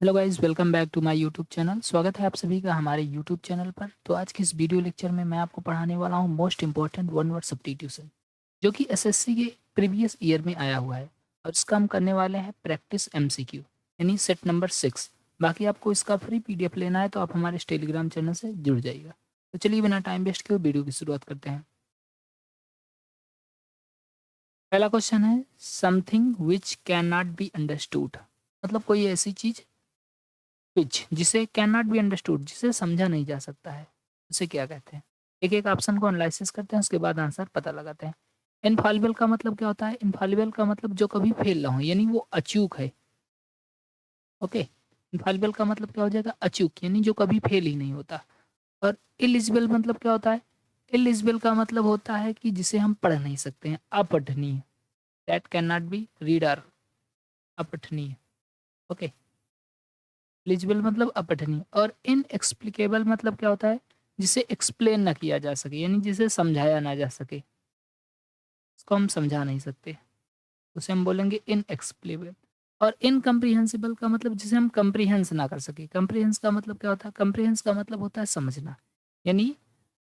Hello guys, welcome back to my YouTube channel. स्वागत है आप सभी का हमारे यूट्यूब चैनल पर। तो आज की इस वीडियो लेक्चर में मैं आपको पढ़ाने वाला हूँ most important one word substitution, जो कि एसएससी के प्रीवियस ईयर में आया हुआ है। और इसका हम करने वाले हैं प्रैक्टिस एमसीक्यू, यानी सेट नंबर 6। बाकी आपको इसका फ्री पीडीएफ लेना है तो आप हमारे टेलीग्राम चैनल से जुड़ जाइएगा। तो चलिए बिना टाइम वेस्ट किए वीडियो की शुरुआत करते हैं। पहला क्वेश्चन है something which can not be understood, मतलब कोई ऐसी चीज विच जिसे कैन नॉट बी अंडरस्टूड, जिसे समझा नहीं जा सकता है, उसे क्या कहते हैं। एक एक ऑप्शन को एनालिसिस करते हैं, उसके बाद आंसर पता लगाते हैं। इनफॉलिबल का मतलब क्या होता है? इनफॉलिबल का मतलब जो कभी फेल ना हो, यानी वो अचूक है। ओके, इनफॉलिबल का मतलब क्या हो जाएगा? अचूक, यानी जो कभी फेल ही नहीं होता। और इलिजिबल मतलब क्या होता है? इलिजिबल का मतलब होता है कि जिसे हम पढ़ नहीं सकते हैं, अपठनीय। That can not be reader, अपठनीय। ओके, एलिजिबल मतलब अपठनीय। और इनएक्सप्लिकेबल मतलब क्या होता है? जिसे एक्सप्लेन ना किया जा सके, यानी जिसे समझाया ना जा सके, इसको हम समझा नहीं सकते, उसे हम बोलेंगे इनएक्सप्लेबल। और इनकम्प्रीहेंसिबल का मतलब जिसे हम कम्प्रीहेंस ना कर सके। कम्प्रीहेंस का मतलब क्या होता है? कम्प्रीहेंस का मतलब होता है समझना, यानी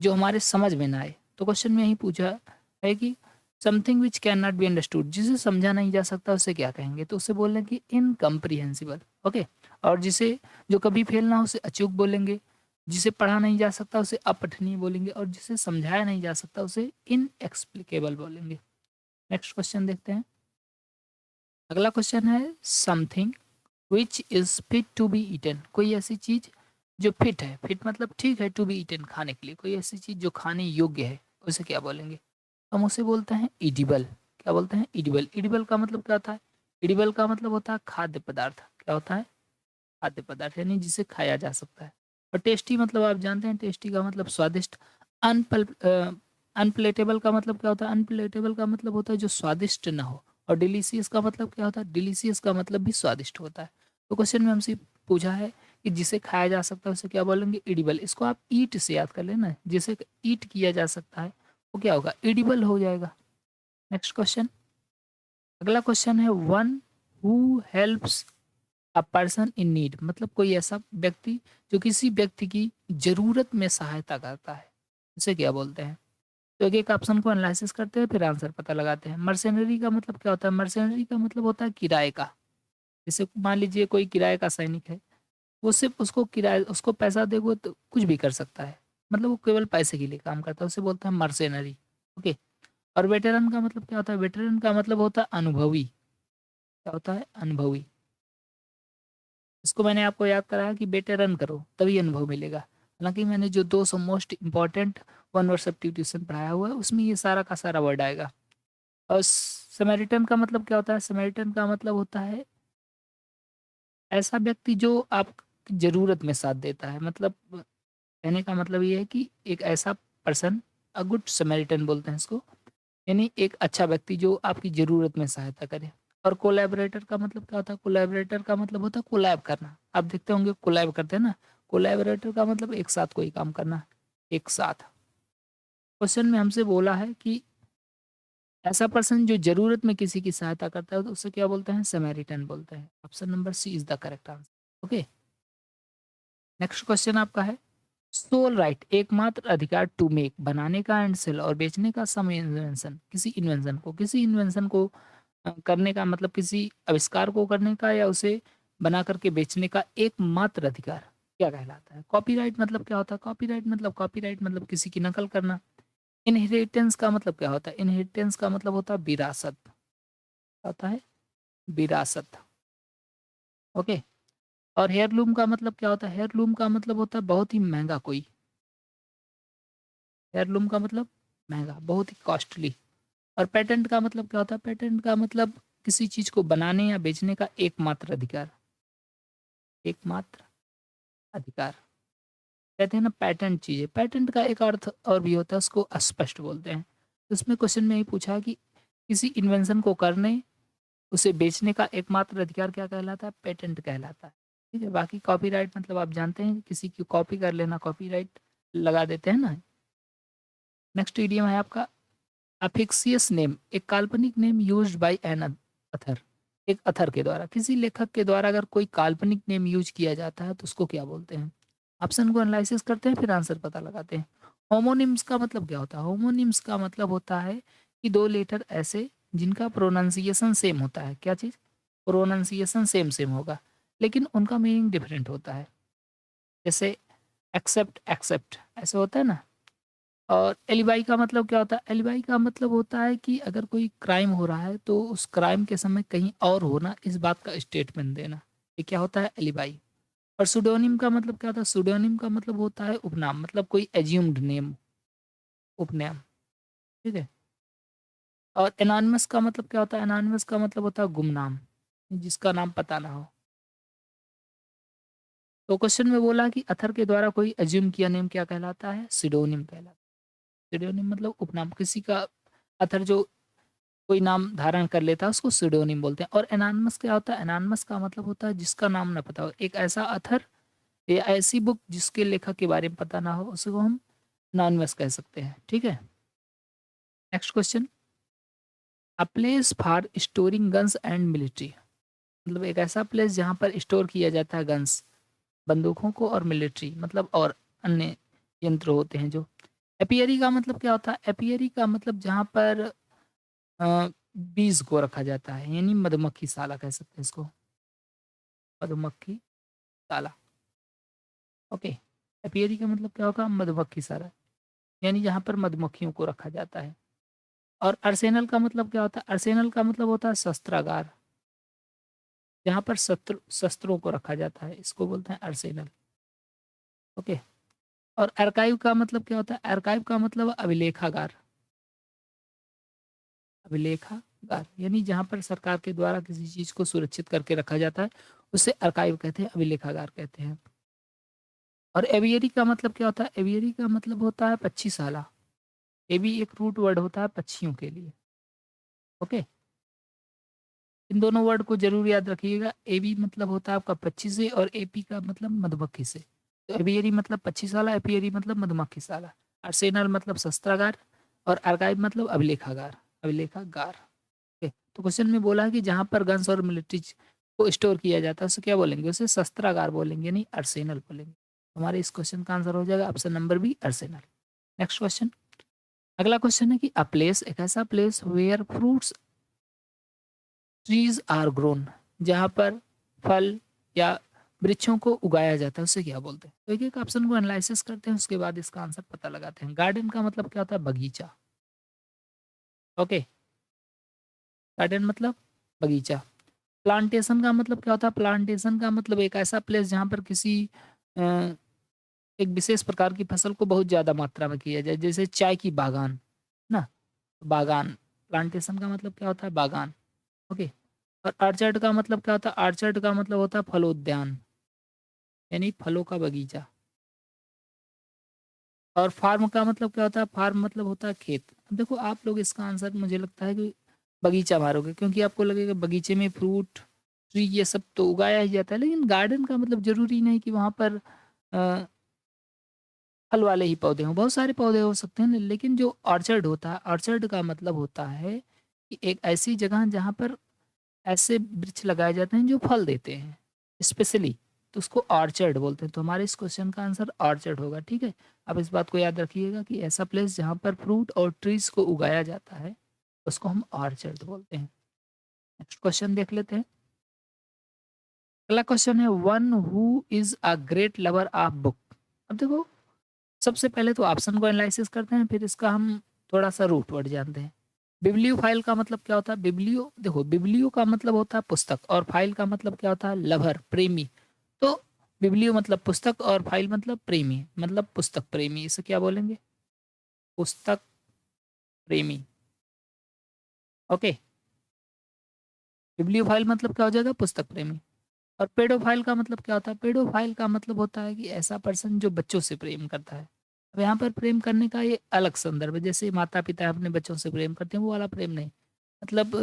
जो हमारे समझ में ना आए। तो क्वेश्चन में यही पूछा है कि something which can not be understood, जिसे समझा नहीं जा सकता, उसे क्या कहेंगे? तो उसे बोलेंगे इनकम्प्रीहेंसिबल। ओके, और जिसे जो कभी फेल ना हो उसे अचूक बोलेंगे, जिसे पढ़ा नहीं जा सकता उसे अपठनीय बोलेंगे, और जिसे समझाया नहीं जा सकता उसे इनएक्सप्लिकेबल बोलेंगे। नेक्स्ट क्वेश्चन देखते हैं। अगला क्वेश्चन है something which is fit to be eaten, कोई ऐसी चीज जो फिट है। फिट मतलब ठीक है, टू बी ईटन खाने के लिए, कोई ऐसी चीज जो खाने योग्य है, उसे क्या बोलेंगे? हम उसे बोलते हैं इडिबल। क्या बोलते हैं? इडिबल। इडिबल का मतलब क्या होता है? इडिबल का मतलब होता है खाद्य पदार्थ। क्या होता है? खाद्य पदार्थ, यानी जिसे खाया जा सकता है। और टेस्टी मतलब आप जानते हैं, टेस्टी का मतलब स्वादिष्ट। अनपल अनप्लेटेबल का मतलब क्या होता है? अनप्लेटेबल का मतलब होता है जो स्वादिष्ट ना हो। और डिलीशियस का मतलब क्या होता है? डिलीशियस का मतलब भी स्वादिष्ट होता है। तो क्वेश्चन में हमसे पूछा है कि जिसे खाया जा सकता है उसे क्या बोलेंगे? इडिबल। इसको आप ईट से याद कर लेना, जिसे ईट किया जा सकता है वो क्या होगा? इडिबल हो जाएगा। Next question. अगला क्वेश्चन है one who helps a person in need, मतलब कोई ऐसा व्यक्ति जो किसी व्यक्ति की जरूरत में सहायता करता है, उसे क्या बोलते हैं? तो एक एक ऑप्शन को एनालिसिस करते हैं, फिर आंसर पता लगाते हैं। मर्सेनरी का मतलब क्या होता है? मर्सेनरी का मतलब होता है किराए का। जैसे मान लीजिए कोई किराए का सैनिक है, वो सिर्फ उसको किराए, उसको पैसा देगो तो कुछ भी कर सकता है, मतलब वो केवल पैसे के लिए काम करता है, उसे बोलते हैं मर्सेनरी। ओके। और वेटरन का मतलब क्या होता है? वेटरन का मतलब होता है अनुभवी। क्या होता है? अनुभवी। इसको मैंने आपको याद कराया कि बेटे रन करो तभी अनुभव मिलेगा। हालांकि मैंने जो 200 most important one word substitution पढ़ाया हुआ है उसमें ये सारा का सारा वर्ड आएगा। और समैरिटन का मतलब क्या होता है? समैरिटन का मतलब होता है ऐसा व्यक्ति जो आपकी जरूरत में साथ देता है। मतलब कहने का मतलब ये है कि एक ऐसा पर्सन, अ गुड समैरिटन बोलते हैं इसको, यानी एक अच्छा व्यक्ति जो आपकी ज़रूरत में सहायता करे। और कोलैबोरेटर का मतलब क्या होता है? कोलैबोरेटर का मतलब होता है कोलैब करना। आप देखते होंगे कोलैब करते हैं ना। कोलैबोरेटर का मतलब एक साथ कोई काम करना, एक साथ। क्वेश्चन में हमसे बोला है कि ऐसा पर्सन जो ज़रूरत में किसी की सहायता करता है तो उसे क्या बोलते हैं? समैरिटन बोलते हैं। Option number C is the correct answer. Okay, next question आपका है सोल राइट, एकमात्र अधिकार टू मेक, बनाने का, एंड सेल और बेचने का, सम इन्वेंशन, किसी इन्वेंशन को करने का, मतलब किसी आविष्कार को करने का या उसे बना करके बेचने का एकमात्र अधिकार क्या कहलाता है? कॉपीराइट मतलब क्या होता है? कॉपीराइट मतलब किसी की नकल करना। इनहेरिटेंस का मतलब क्या होता है? इनहेरिटेंस का मतलब होता है विरासत। क्या होता है? विरासत। ओके। और हेयरलूम का मतलब क्या होता है? हेयरलूम का मतलब होता है बहुत ही महंगा कोई। हेयरलूम का मतलब महंगा, बहुत ही कॉस्टली। और पेटेंट का मतलब क्या होता है? पेटेंट का मतलब किसी चीज को बनाने या बेचने का एकमात्र अधिकार। एकमात्र अधिकार कहते हैं ना, पैटेंट चीजें। पैटेंट का एक अर्थ और भी होता है, उसको अस्पष्ट बोलते हैं। तो इसमें क्वेश्चन में ये पूछा है कि किसी इन्वेंशन को करने, उसे बेचने का एकमात्र अधिकार क्या कहलाता है? पेटेंट कहलाता है। ठीक है। बाकी कॉपीराइट मतलब आप जानते हैं, किसी की कॉपी कर लेना, कॉपीराइट लगा देते हैं ना। नेक्स्ट इडियम है आपका अफिक्सियस नेम, एक काल्पनिक name used by an author. एक ऑथर के द्वारा, किसी लेखक के द्वारा अगर कोई काल्पनिक नेम यूज किया जाता है तो उसको क्या बोलते हैं? ऑप्शन को एनालिसिस करते हैं फिर आंसर पता लगाते हैं। होमोनिम्स का मतलब क्या होता है? होमोनिम्स का मतलब होता है कि दो लेटर ऐसे जिनका प्रोनाउंसिएशन सेम होता है। क्या चीज़? प्रोनाउंसिएशन सेम सेम होगा लेकिन उनका मीनिंग डिफरेंट होता है। जैसे एक्सेप्ट एक्सेप्ट ऐसे होता है ना। और एलिबाई का मतलब क्या होता है? एलिबाई का मतलब होता है कि अगर कोई क्राइम हो रहा है तो उस क्राइम के समय कहीं और होना, इस बात का स्टेटमेंट देना, ये क्या होता है? एलिबाई। और सुडोनिम का मतलब क्या होता है? सुडोनिम का मतलब होता है उपनाम, मतलब कोई एज्यूम्ड नेम, उपनाम। ठीक है। और एनॉनिमस का मतलब क्या होता है? एनॉनिमस का मतलब होता है गुमनाम, जिसका नाम पता ना हो। तो क्वेश्चन में बोला कि अथर के द्वारा कोई एज्यूम किया नेम क्या कहलाता है? सिडोनिम कहलाता है। सिडोनिम मतलब उपनाम, किसी का अथर जो कोई नाम धारण कर लेता है उसको सिडोनिम बोलते हैं। और एनानिमस क्या होता है? एनानिमस का मतलब होता है जिसका नाम ना पता हो, एक ऐसा अथर या ऐसी बुक जिसके लेखक के बारे में पता ना हो, उसको हम एनानिमस कह सकते हैं। ठीक है। Next question, a place for storing guns and military, मतलब एक ऐसा प्लेस जहाँ पर स्टोर किया जाता है गन्स, बंदूकों को, और मिलिट्री मतलब और अन्य यंत्र होते हैं जो। एपियरी का मतलब क्या होता है? एपियरी का मतलब जहाँ पर बीज को रखा जाता है, यानी मधुमक्खी शाला कह सकते हैं इसको, मधुमक्खी शाला। ओके। एपियरी का मतलब क्या होगा? मधुमक्खी शाला, यानी जहाँ पर मधुमक्खियों को रखा जाता है। और अर्सेनल का मतलब क्या होता है? अर्सेनल का मतलब होता है शस्त्रागार, जहाँ पर शस्त्रों को रखा जाता है, इसको बोलते हैं अर्सेनल। ओके। और आर्काइव का मतलब क्या होता है? आर्काइव का मतलब अभिलेखागार, अभिलेखागार यानी जहाँ पर सरकार के द्वारा किसी चीज को सुरक्षित करके रखा जाता है, उसे आर्काइव कहते हैं, अभिलेखागार कहते हैं। और एवियरी का मतलब क्या होता है? एवियरी का मतलब होता है पक्षीशाला। ये भी एक रूट वर्ड होता है पक्षियों के लिए। ओके। इन दोनों वर्ड को जरूर याद रखिएगा। एवी मतलब होता है आपका पक्षी से, और एपी का मतलब मधुमक्खी से। तो एवियरी मतलब पक्षीशाला, एपियरी मतलब मधुमक्खीशाला, अर्सेनल मतलब शस्त्रागार, और आर्काइव मतलब अभिलेखागार, अभिलेखागार। ओके। तो क्वेश्चन में बोला है कि जहाँ पर गन्स और मिलिट्री को स्टोर किया जाता है उसे क्या बोलेंगे? उसे शस्त्रागार बोलेंगे, नहीं अर्सेनल बोलेंगे। हमारे इस क्वेश्चन का आंसर हो जाएगा option number B, arsenal. Next question, अगला क्वेश्चन है कि अ प्लेस, एक ऐसा place where fruits trees are grown, जहाँ पर फल या वृक्षों को उगाया जाता है, उसे क्या बोलते हैं? तो एक एक ऑप्शन को एनालिसिस करते हैं, उसके बाद इसका आंसर पता लगाते हैं। गार्डन का मतलब क्या होता है? बगीचा। ओके। गार्डन मतलब बगीचा। प्लांटेशन का मतलब क्या होता है? प्लांटेशन का मतलब एक ऐसा प्लेस जहाँ पर किसी अ, एक विशेष प्रकार की फसल को बहुत ज़्यादा मात्रा में किया जाए, जैसे चाय की बागान ना, बागान। प्लांटेशन का मतलब क्या होता है? बागान। ओके। और ऑर्चर्ड का मतलब क्या होता है? ऑर्चर्ड का मतलब होता है फलोद्यान, यानी फलों का बगीचा। और फार्म का मतलब क्या होता है? फार्म मतलब होता है खेत। अब देखो आप लोग इसका आंसर मुझे लगता है कि बगीचा मारोगे, क्योंकि आपको लगेगा बगीचे में फ्रूट ट्री ये सब तो उगाया ही जाता है, लेकिन गार्डन का मतलब जरूरी नहीं कि वहाँ पर अ, फल वाले ही पौधे हों, बहुत सारे पौधे हो सकते हैं। लेकिन जो ऑर्चर्ड होता है, ऑर्चर्ड का मतलब होता है कि एक ऐसी जगह जहाँ पर ऐसे वृक्ष लगाए जाते हैं जो फल देते हैं स्पेशली, तो उसको ऑर्चर्ड बोलते हैं। तो हमारे इस क्वेश्चन का आंसर ऑर्चर्ड होगा। ठीक है। अब इस बात को याद रखिएगा कि ऐसा प्लेस जहाँ पर फ्रूट और ट्रीज को उगाया जाता है उसको हम ऑर्चर्ड बोलते हैं। नेक्स्ट क्वेश्चन देख लेते हैं। अगला क्वेश्चन है, one who is a great lover of book. अब देखो सबसे पहले तो ऑप्शन को एनालिसिस करते हैं, फिर इसका हम थोड़ा सा रूट वर्ड जानते हैं। बिब्लियो फाइल का मतलब क्या होता है? बिब्लियो, देखो बिब्लियो का मतलब होता है पुस्तक, और फाइल का मतलब क्या होता है? लवर, प्रेमी। तो बिब्लियो मतलब पुस्तक, और फाइल मतलब प्रेमी, मतलब पुस्तक प्रेमी, इसे क्या बोलेंगे? पुस्तक प्रेमी। ओके। बिब्लियो फाइल मतलब क्या हो जाएगा? पुस्तक प्रेमी। और पेडोफाइल का मतलब क्या होता है? पेडोफाइल का मतलब होता है कि ऐसा पर्सन जो बच्चों से प्रेम करता है। अब यहाँ पर प्रेम करने का ये अलग संदर्भ है, जैसे माता पिता अपने बच्चों से प्रेम करते हैं, वो वाला प्रेम नहीं। मतलब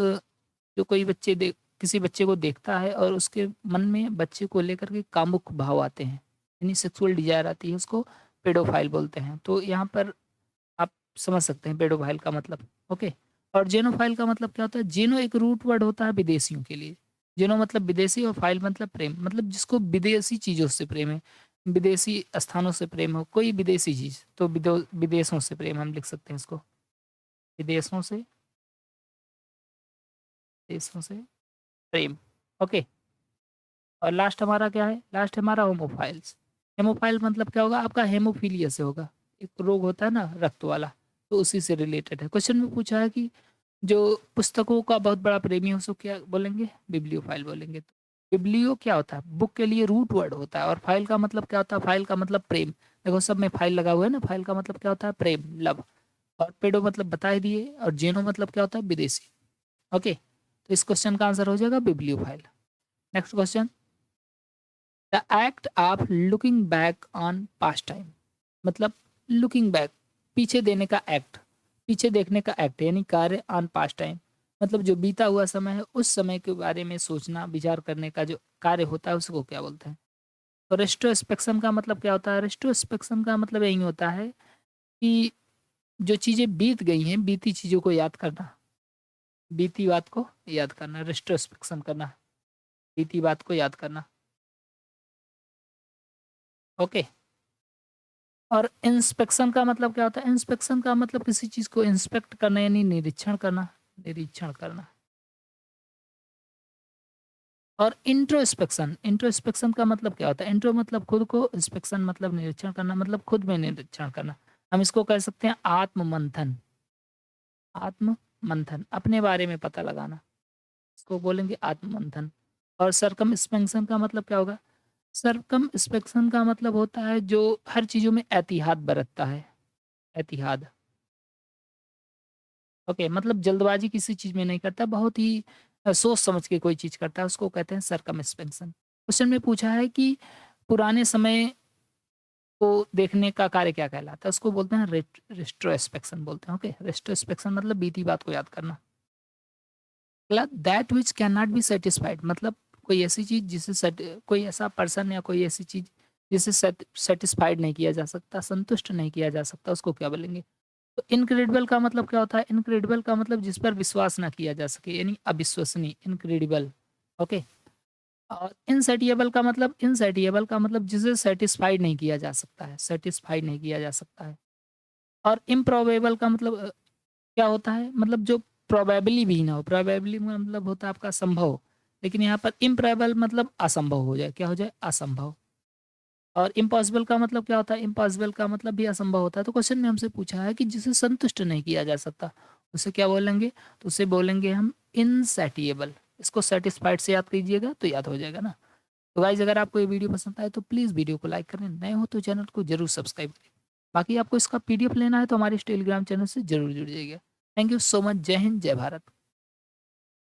जो कोई बच्चे देख किसी बच्चे को देखता है और उसके मन में बच्चे को लेकर के कामुक भाव आते हैं, यानी सेक्सुअल डिजायर आती है, उसको पेडोफाइल बोलते हैं। तो यहाँ पर आप समझ सकते हैं पेडोफाइल का मतलब। ओके। और जेनोफाइल का मतलब क्या होता है? जेनो एक रूट वर्ड होता है विदेशियों के लिए, जेनो मतलब विदेशी और फाइल मतलब प्रेम, मतलब जिसको विदेशी चीज़ों से प्रेम है, विदेशी स्थानों से प्रेम हो, कोई विदेशी चीज़, तो विदेशों से प्रेम हम लिख सकते हैं इसको, विदेशों से, देशों से प्रेम। ओके, और लास्ट हमारा क्या है? लास्ट हमारा होमोफाइल्स। हेमोफाइल मतलब क्या होगा? आपका हेमोफीलिया से होगा, एक रोग होता है ना रक्त वाला, तो उसी से रिलेटेड है। क्वेश्चन में पूछा है कि जो पुस्तकों का बहुत बड़ा प्रेमी हो उसको क्या बोलेंगे? बिब्लियोफाइल बोलेंगे। तो बिब्लियो क्या होता है? बुक के लिए रूट वर्ड होता है, और फाइल का मतलब क्या होता है? फाइल का मतलब प्रेम। देखो सब में फाइल लगा हुआ है ना, फाइल का मतलब क्या होता है? प्रेम, लव। और पेडो मतलब बता ही दिए, और जेनो मतलब क्या होता है? विदेशी। ओके, तो इस क्वेश्चन का आंसर हो जाएगा bibliophile. Next question, the act of looking back on past time, मतलब लुकिंग बैक, पीछे देने का एक्ट, पीछे देखने का एक्ट, यानी कार्य ऑन पास्ट टाइम, मतलब जो बीता हुआ समय है उस समय के बारे में सोचना विचार करने का जो कार्य होता है उसको क्या बोलते हैं? तो रेट्रोस्पेक्शन का मतलब क्या होता है? रेट्रोस्पेक्शन का मतलब यही होता है कि जो चीज़ें बीत गई हैं, बीती चीज़ों को याद करना, बीती बात को याद करना, रेट्रोस्पेक्शन करना, बीती बात को याद करना। ओके, और इंस्पेक्शन का मतलब क्या होता है? इंस्पेक्शन का मतलब किसी चीज़ को इंस्पेक्ट करना, यानी निरीक्षण करना, निरीक्षण करना। और इंट्रोस्पेक्शन, इंट्रोस्पेक्शन का मतलब क्या होता है? इंट्रो मतलब खुद को, इंस्पेक्शन मतलब निरीक्षण करना, मतलब खुद में निरीक्षण करना। हम इसको कह सकते हैं आत्म मंथन, आत्म मंथन, अपने बारे में पता लगाना, इसको बोलेंगे आत्म मंथन। और सरकमस्पेक्शन का मतलब क्या होगा? सरकमस्पेक्शन का मतलब होता है जो हर चीज़ों में एहतियात बरतता है, एहतियात। ओके, मतलब जल्दबाजी किसी चीज़ में नहीं करता, बहुत ही सोच समझ के कोई चीज़ करता है, उसको कहते हैं सरकमस्पेक्शन। क्वेश्चन में पूछा है कि पुराने समय को देखने का कार्य क्या कहलाता है? उसको बोलते हैं रेट्रोस्पेक्शन बोलते हैं। ओके, रेट्रोस्पेक्शन मतलब बीती बात को याद करना। अगला, that which can not be satisfied, मतलब कोई ऐसी चीज़ जिसे कोई ऐसा पर्सन या कोई ऐसी चीज़ जिसे सेटिस्फाइड नहीं किया जा सकता, संतुष्ट नहीं किया जा सकता, उसको क्या बोलेंगे? तो इनक्रेडिबल का मतलब क्या होता है? इनक्रेडिबल का मतलब जिस पर विश्वास ना किया जा सके, यानी अविश्वसनीय, इनक्रेडिबल। ओके, और इनसेटिएबल का मतलब जिसे सेटिस्फाइड नहीं किया जा सकता है, सेटिस्फाइड नहीं किया जा सकता है। और इम्प्रोबेबल का मतलब क्या होता है? मतलब जो प्रोबेबली भी ना हो, प्रोबेबली मतलब होता है आपका संभव, लेकिन यहाँ पर इम्प्रोबेबल मतलब असंभव हो जाए, क्या हो जाए? असंभव। और इम्पॉसिबल का मतलब क्या होता है? इम्पॉसिबल का मतलब भी असंभव होता है। तो क्वेश्चन में हमसे पूछा है कि जिसे संतुष्ट नहीं किया जा सकता, उसे क्या बोलेंगे? तो उसे बोलेंगे हम इनसैटिएबल। इसको सेटिस्फाइड से याद कीजिएगा तो याद हो जाएगा ना। तो गाइज, अगर आपको ये वीडियो पसंद आए तो प्लीज़ वीडियो को लाइक करें, नए हो तो चैनल को जरूर सब्सक्राइब करें। बाकी आपको इसका पीडीएफ लेना है तो हमारे इस टेलीग्राम चैनल से जरूर जुड़ जाइएगा। Thank you so much. जय हिंद, जय भारत।